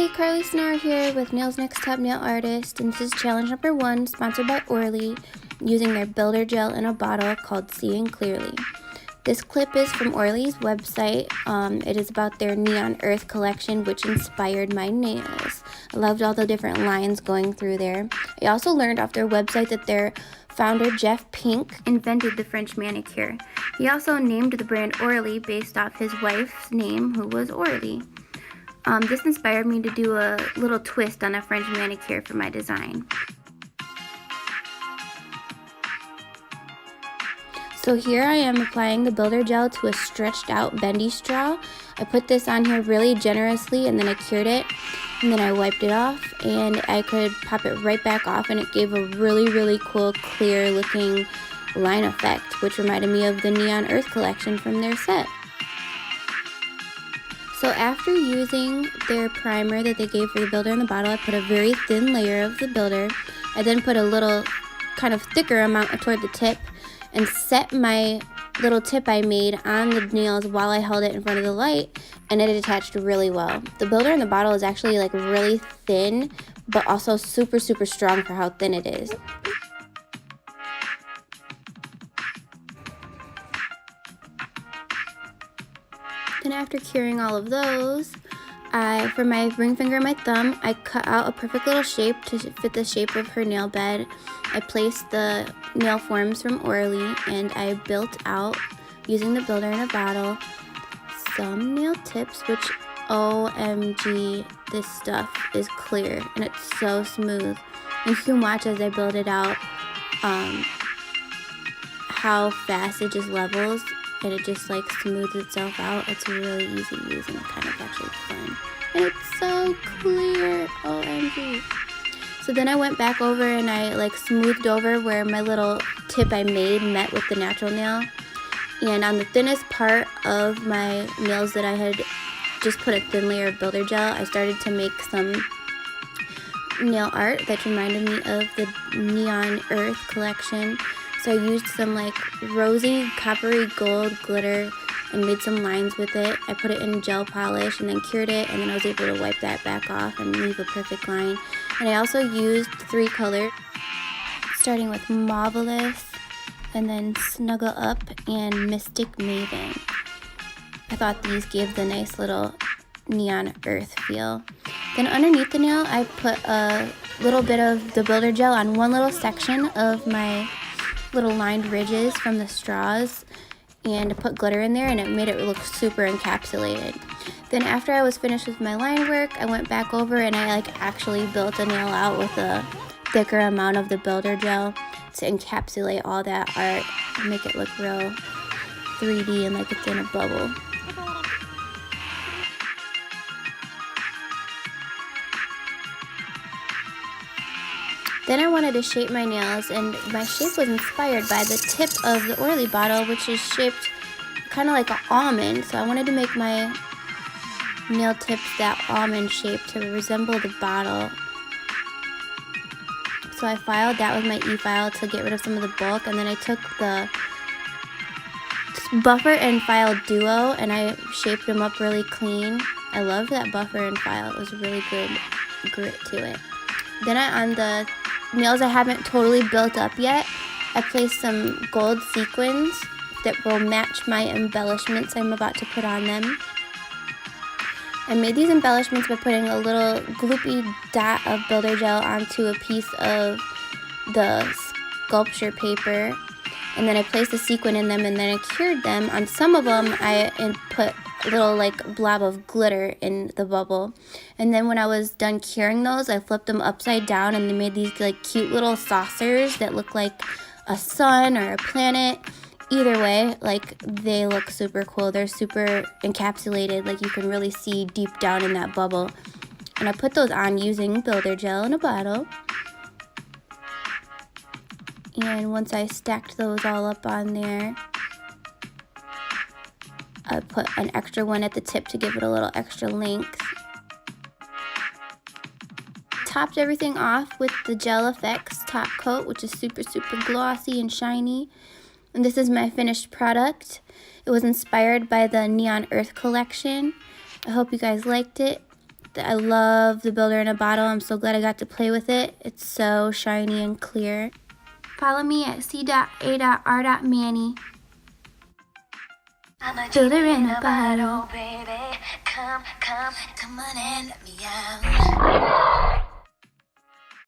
Hey, Carly Snyr here with Nails Next Top Nail Artist, and this is challenge number 1, sponsored by Orly, using their builder gel in a bottle called Seeing Clearly. This clip is from Orly's website. It is about their Neon Earth collection, which inspired my nails. I loved all the different lines going through there. I also learned off their website that their founder, Jeff Pink, invented the French manicure. He also named the brand Orly based off his wife's name, who was Orly. This inspired me to do a little twist on a French manicure for my design. So here I am applying the builder gel to a stretched out bendy straw. I put this on here really generously and then I cured it and then I wiped it off and I could pop it right back off, and it gave a really cool clear looking line effect, which reminded me of the Neon Earth collection from their set. So after using their primer that they gave for the builder in the bottle, I put a very thin layer of the builder. I then put a little kind of thicker amount toward the tip and set my little tip I made on the nails while I held it in front of the light, and it attached really well. The builder in the bottle is actually like really thin, but also super strong for how thin it is. Then after curing all of those, for my ring finger and my thumb, I cut out a perfect little shape to fit the shape of her nail bed. I placed the nail forms from Orly and I built out, using the builder in a bottle, some nail tips, which OMG, this stuff is clear and it's so smooth. And you can watch as I build it out how fast it just levels. And it just like smooths itself out. It's really easy to use and kind of actually fun. And it's so clear, OMG. So then I went back over and I like smoothed over where my little tip I made met with the natural nail. And on the thinnest part of my nails that I had just put a thin layer of builder gel, I started to make some nail art that reminded me of the Neon Earth collection. So I used some like rosy coppery gold glitter and made some lines with it. I put it in gel polish and then cured it, and then I was able to wipe that back off and leave a perfect line. And I also used 3 colors, starting with Marvelous and then Snuggle Up and Mystic Maven. I thought these gave the nice little Neon Earth feel. Then underneath the nail, I put a little bit of the builder gel on one little section of my little lined ridges from the straws, and I put glitter in there and it made it look super encapsulated. Then after I was finished with my line work, I went back over and I like actually built a nail out with a thicker amount of the builder gel to encapsulate all that art and make it look real 3D and like it's in a bubble. Then I wanted to shape my nails, and my shape was inspired by the tip of the Orly bottle, which is shaped kind of like an almond. So I wanted to make my nail tips that almond shape to resemble the bottle. So I filed that with my e-file to get rid of some of the bulk, and then I took the buffer and file duo and I shaped them up really clean. I loved that buffer and file. It was really good grit to it. Then on the nails I haven't totally built up yet, I placed some gold sequins that will match my embellishments I'm about to put on them. I made these embellishments by putting a little gloopy dot of builder gel onto a piece of the sculpture paper, and then I placed a sequin in them and then I cured them. On some of them I put a little like blob of glitter in the bubble, and then when I was done curing those, I flipped them upside down and they made these like cute little saucers that look like a sun or a planet. Either way, like they look super cool. They're super encapsulated, like you can really see deep down in that bubble. And I put those on using builder gel in a bottle. And once I stacked those all up on there, I put an extra one at the tip to give it a little extra length. Topped everything off with the Gel Effects top coat, which is super glossy and shiny. And this is my finished product. It was inspired by the Neon Earth collection. I hope you guys liked it. I love the builder in a bottle. I'm so glad I got to play with it. It's so shiny and clear. Follow me at c.a.r.manny. Builder in a bottle. Baby, come on and let me out.